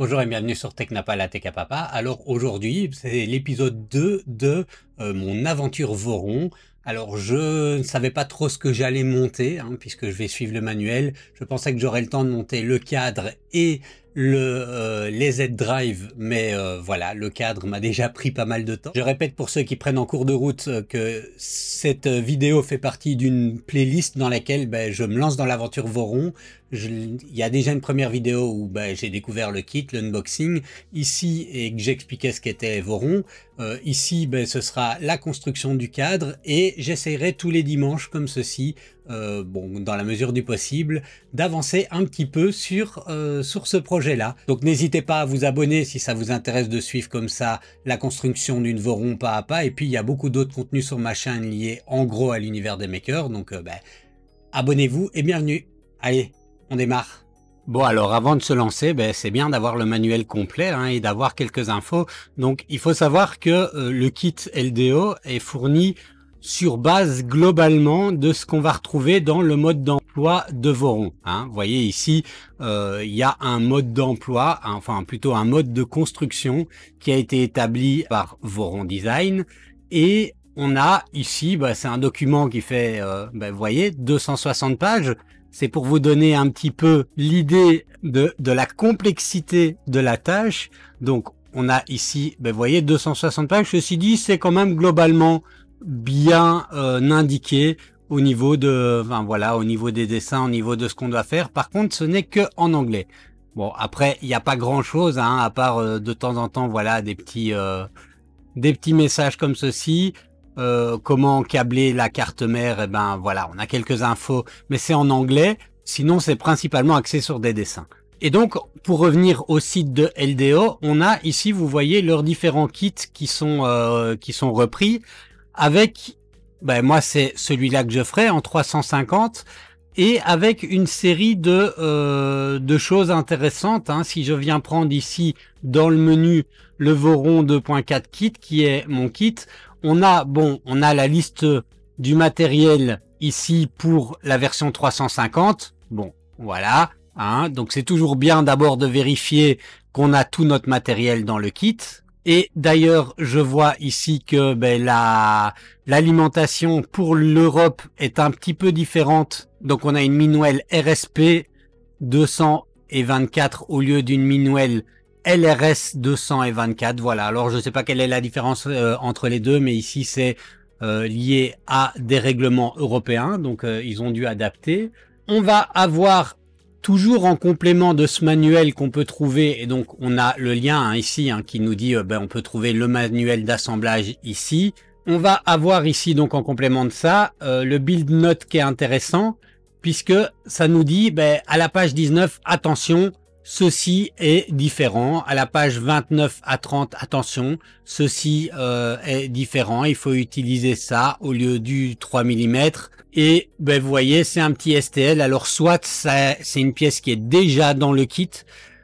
Bonjour et bienvenue sur Technapa, la Tech à Papa. Alors aujourd'hui, c'est l'épisode 2 de mon aventure Voron. Alors je ne savais pas trop ce que j'allais monter, puisque je vais suivre le manuel. Je pensais que j'aurais le temps de monter le cadre et les Z-Drive, mais voilà, le cadre m'a déjà pris pas mal de temps. Je répète pour ceux qui prennent en cours de route que cette vidéo fait partie d'une playlist dans laquelle je me lance dans l'aventure Voron. Il y a déjà une première vidéo où j'ai découvert le kit, l'unboxing, ici, et que j'expliquais ce qu'était Voron. Ici, ce sera la construction du cadre, et j'essaierai tous les dimanches comme ceci, dans la mesure du possible, d'avancer un petit peu sur ce projet-là. Donc n'hésitez pas à vous abonner si ça vous intéresse de suivre comme ça la construction d'une Voron pas à pas. Et puis il y a beaucoup d'autres contenus sur ma chaîne liés en gros à l'univers des makers. Donc abonnez-vous et bienvenue. Allez, on démarre. Bon, alors avant de se lancer, c'est bien d'avoir le manuel complet et d'avoir quelques infos. Donc il faut savoir que le kit LDO est fourni sur base globalement de ce qu'on va retrouver dans le mode d'emploi de Voron. Vous voyez ici, il y a un mode d'emploi, enfin plutôt un mode de construction qui a été établi par Voron Design. Et on a ici, c'est un document qui fait, vous voyez, 260 pages. C'est pour vous donner un petit peu l'idée de la complexité de la tâche. Donc on a ici, vous voyez, 260 pages. Ceci dit, c'est quand même globalement bien indiqué au niveau de, au niveau des dessins, au niveau de ce qu'on doit faire. Par contre, ce n'est que en anglais. Bon, après, il n'y a pas grand chose, à part de temps en temps, voilà, des petits messages comme ceci. Comment câbler la carte mère, voilà, on a quelques infos, mais c'est en anglais. Sinon, c'est principalement axé sur des dessins. Et donc, pour revenir au site de LDO, on a ici, vous voyez, leurs différents kits qui sont repris. Avec, moi c'est celui-là que je ferai en 350 et avec une série de choses intéressantes. Si je viens prendre ici dans le menu le Voron 2.4 kit qui est mon kit, on a la liste du matériel ici pour la version 350. Bon, voilà. Donc c'est toujours bien d'abord de vérifier qu'on a tout notre matériel dans le kit. Et d'ailleurs, je vois ici que l'alimentation pour l'Europe est un petit peu différente. Donc on a une Meanwell RSP 224 au lieu d'une Meanwell LRS 224. Voilà, alors je ne sais pas quelle est la différence entre les deux, mais ici c'est lié à des règlements européens, donc ils ont dû adapter. On va avoir toujours en complément de ce manuel qu'on peut trouver, et donc on a le lien ici qui nous dit on peut trouver le manuel d'assemblage ici. On va avoir ici donc en complément de ça le build note qui est intéressant puisque ça nous dit à la page 19 attention, ceci est différent. À la page 29 à 30 attention, ceci est différent, il faut utiliser ça au lieu du 3 mm. Et vous voyez, c'est un petit STL. Alors soit c'est une pièce qui est déjà dans le kit,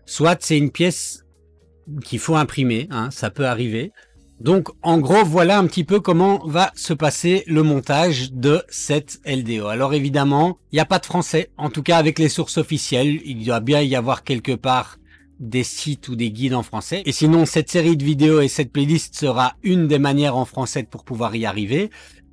soit c'est une pièce qu'il faut imprimer, ça peut arriver. Donc en gros, voilà un petit peu comment va se passer le montage de cette LDO. Alors évidemment, il n'y a pas de français, en tout cas avec les sources officielles. Il doit bien y avoir quelque part des sites ou des guides en français. Et sinon, cette série de vidéos et cette playlist sera une des manières en français pour pouvoir y arriver.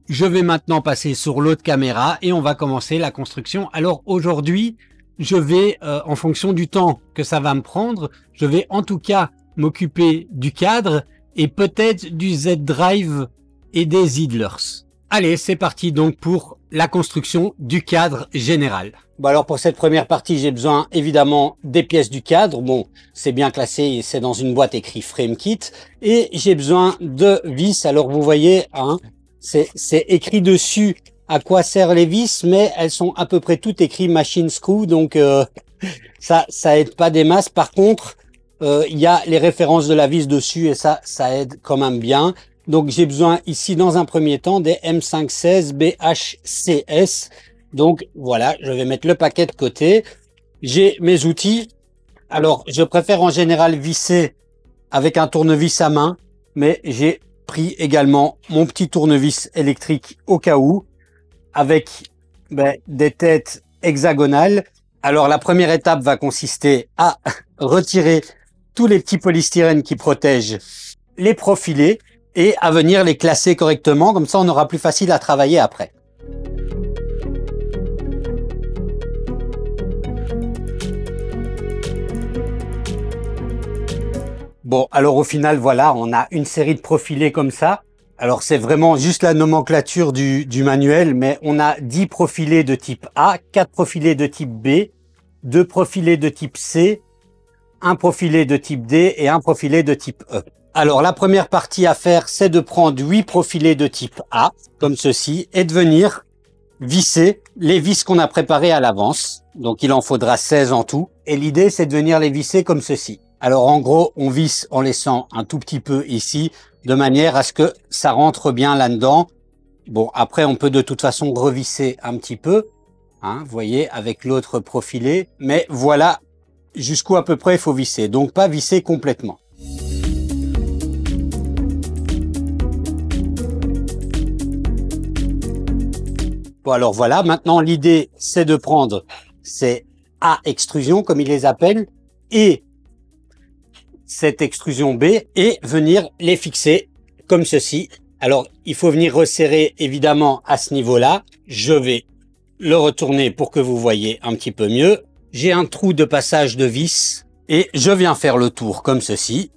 Je vais maintenant passer sur l'autre caméra et on va commencer la construction. Alors aujourd'hui, je vais, en fonction du temps que ça va me prendre, je vais en tout cas m'occuper du cadre et peut-être du Z-Drive et des idlers. Allez, c'est parti donc pour la construction du cadre général. Alors pour cette première partie, j'ai besoin évidemment des pièces du cadre. Bon, c'est bien classé, c'est dans une boîte écrit Frame Kit. Et j'ai besoin de vis. Alors vous voyez, c'est écrit dessus à quoi servent les vis, mais elles sont à peu près toutes écrites machine screw, donc ça aide pas des masses. Par contre, il y a les références de la vis dessus et ça aide quand même bien. Donc j'ai besoin ici dans un premier temps des M516 BHCS. Donc voilà, je vais mettre le paquet de côté. J'ai mes outils. Alors je préfère en général visser avec un tournevis à main, mais j'ai pris également mon petit tournevis électrique au cas où, avec des têtes hexagonales. Alors la première étape va consister à retirer tous les petits polystyrènes qui protègent les profilés et à venir les classer correctement. Comme ça, on aura plus facile à travailler après. Bon, alors au final, voilà, on a une série de profilés comme ça. Alors c'est vraiment juste la nomenclature du manuel, mais on a 10 profilés de type A, 4 profilés de type B, 2 profilés de type C, un profilé de type D et un profilé de type E. Alors la première partie à faire, c'est de prendre 8 profilés de type A, comme ceci, et de venir visser les vis qu'on a préparées à l'avance. Donc il en faudra 16 en tout. Et l'idée, c'est de venir les visser comme ceci. Alors en gros, on visse en laissant un tout petit peu ici, de manière à ce que ça rentre bien là-dedans. Bon, après, on peut de toute façon revisser un petit peu, hein, vous voyez, avec l'autre profilé. Mais voilà jusqu'où à peu près il faut visser. Donc pas visser complètement. Bon, alors voilà, maintenant l'idée, c'est de prendre ces A extrusions, comme ils les appellent, et cette extrusion B et venir les fixer comme ceci. Alors, il faut venir resserrer évidemment à ce niveau-là. Je vais le retourner pour que vous voyez un petit peu mieux. J'ai un trou de passage de vis et je viens faire le tour comme ceci.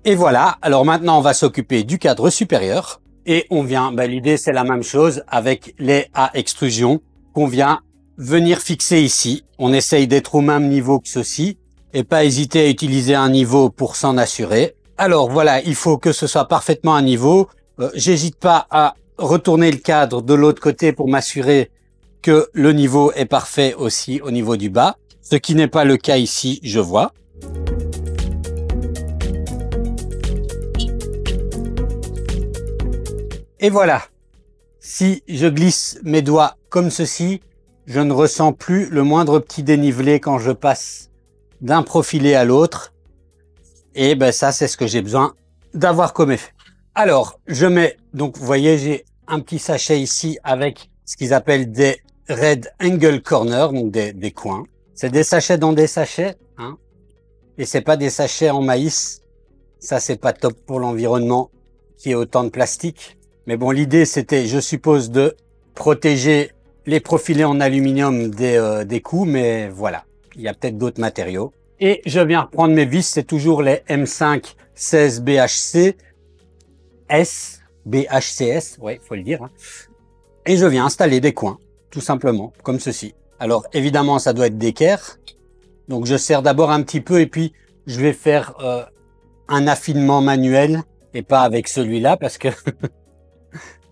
Et voilà, alors maintenant on va s'occuper du cadre supérieur et on vient, l'idée c'est la même chose avec les A extrusions qu'on vient venir fixer ici. On essaye d'être au même niveau que ceci et pas hésiter à utiliser un niveau pour s'en assurer. Alors voilà, il faut que ce soit parfaitement à niveau. J'hésite pas à retourner le cadre de l'autre côté pour m'assurer que le niveau est parfait aussi au niveau du bas. Ce qui n'est pas le cas ici, je vois. Et voilà. Si je glisse mes doigts comme ceci, je ne ressens plus le moindre petit dénivelé quand je passe d'un profilé à l'autre. Et ça, c'est ce que j'ai besoin d'avoir comme effet. Alors, je mets, donc vous voyez, j'ai un petit sachet ici avec ce qu'ils appellent des red angle corners, donc des coins. C'est des sachets dans des sachets, hein. Et c'est pas des sachets en maïs. Ça, c'est pas top pour l'environnement qui est autant de plastique. Mais bon, l'idée, c'était, je suppose, de protéger les profilés en aluminium des coups, mais voilà, il y a peut-être d'autres matériaux. Et je viens reprendre mes vis, c'est toujours les M5 16 BHC S, BHCS, ouais, faut le dire. Hein. Et je viens installer des coins, tout simplement, comme ceci. Alors, évidemment, ça doit être d'équerre. Donc, je serre d'abord un petit peu et puis je vais faire un affinement manuel et pas avec celui-là parce que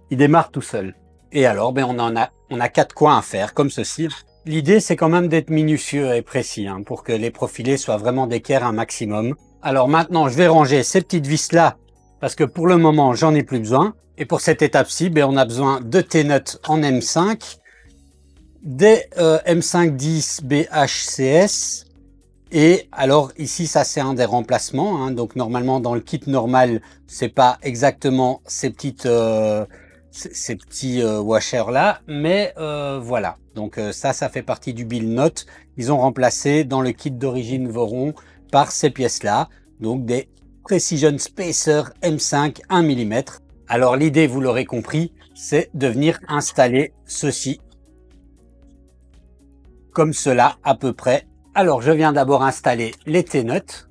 il démarre tout seul. Et alors, on a 4 coins à faire, comme ceci. L'idée, c'est quand même d'être minutieux et précis, hein, pour que les profilés soient vraiment d'équerre un maximum. Alors maintenant, je vais ranger ces petites vis-là, parce que pour le moment, j'en ai plus besoin. Et pour cette étape-ci, on a besoin de T-nuts en M5, des M510 BHCS, et alors ici, ça c'est un des remplacements, hein, donc normalement dans le kit normal, c'est pas exactement ces petits washers là, mais voilà, donc ça fait partie du build note. Ils ont remplacé dans le kit d'origine Voron par ces pièces là, donc des Precision Spacer M5 1 mm. Alors l'idée, vous l'aurez compris, c'est de venir installer ceci comme cela à peu près. Alors je viens d'abord installer les T-nuts.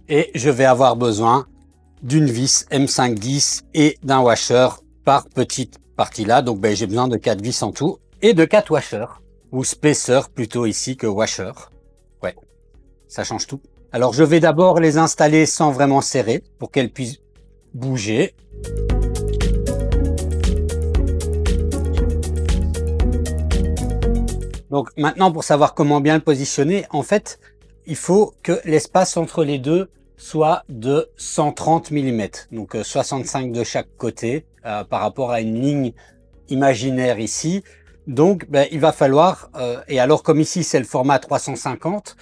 Et je vais avoir besoin d'une vis M510 et d'un washer par petite partie là. Donc j'ai besoin de 4 vis en tout et de 4 washers, ou spacer plutôt ici que washer. Ouais, ça change tout. Alors je vais d'abord les installer sans vraiment serrer pour qu'elles puissent bouger. Donc maintenant, pour savoir comment bien le positionner, en fait, il faut que l'espace entre les deux soit de 130 mm, donc 65 de chaque côté par rapport à une ligne imaginaire ici. Donc il va falloir, et alors comme ici c'est le format 350,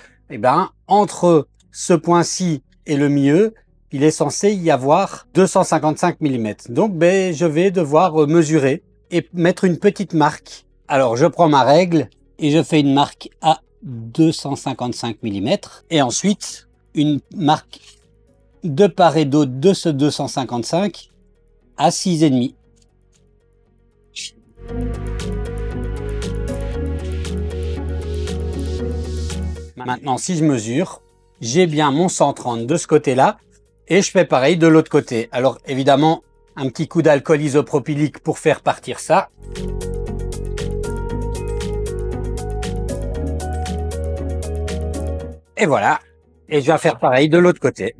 entre ce point-ci et le milieu, il est censé y avoir 255 mm. Donc ben, je vais devoir mesurer et mettre une petite marque. Alors je prends ma règle et je fais une marque à 255 mm et ensuite une marque de part et d'autre de ce 255 à 6,5. Maintenant, si je mesure, j'ai bien mon 130 de ce côté-là et je fais pareil de l'autre côté. Alors évidemment, un petit coup d'alcool isopropylique pour faire partir ça. Et voilà. Et je vais faire pareil de l'autre côté.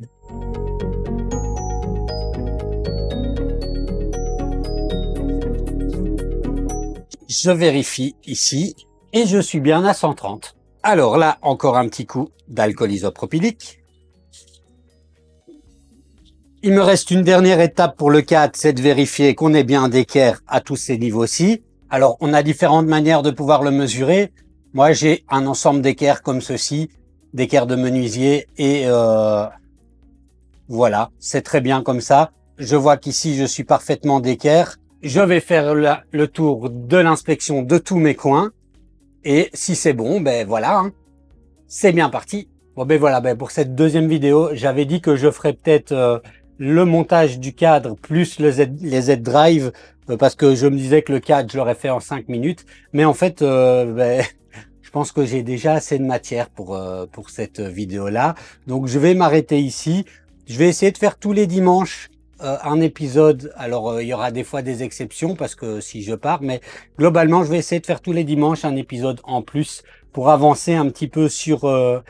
Je vérifie ici et je suis bien à 130. Alors là, encore un petit coup d'alcool isopropylique. Il me reste une dernière étape pour le CAD, c'est de vérifier qu'on est bien d'équerre à tous ces niveaux-ci. Alors, on a différentes manières de pouvoir le mesurer. Moi, j'ai un ensemble d'équerres comme ceci, d'équerres de menuisier et voilà, c'est très bien comme ça. Je vois qu'ici, je suis parfaitement d'équerre. Je vais faire le tour de l'inspection de tous mes coins. Et si c'est bon, ben voilà, hein, c'est bien parti. Bon ben voilà, ben pour cette deuxième vidéo, j'avais dit que je ferais peut-être le montage du cadre plus les Z-Drive parce que je me disais que le cadre, je l'aurais fait en 5 minutes. Mais en fait, ben, je pense que j'ai déjà assez de matière pour cette vidéo-là. Donc je vais m'arrêter ici. Je vais essayer de faire tous les dimanches un épisode. Alors il y aura des fois des exceptions parce que si je pars, mais globalement je vais essayer de faire tous les dimanches un épisode en plus pour avancer un petit peu sur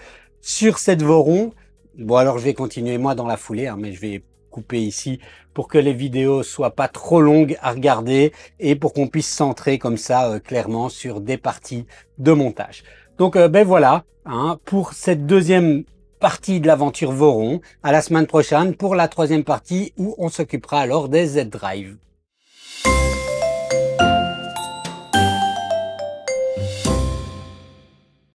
cette Voron. Bon alors je vais continuer moi dans la foulée, hein, mais je vais couper ici pour que les vidéos soient pas trop longues à regarder et pour qu'on puisse centrer comme ça clairement sur des parties de montage. Donc ben voilà, hein, pour cette deuxième partie de l'aventure Voron. À la semaine prochaine pour la troisième partie où on s'occupera alors des Z-Drive.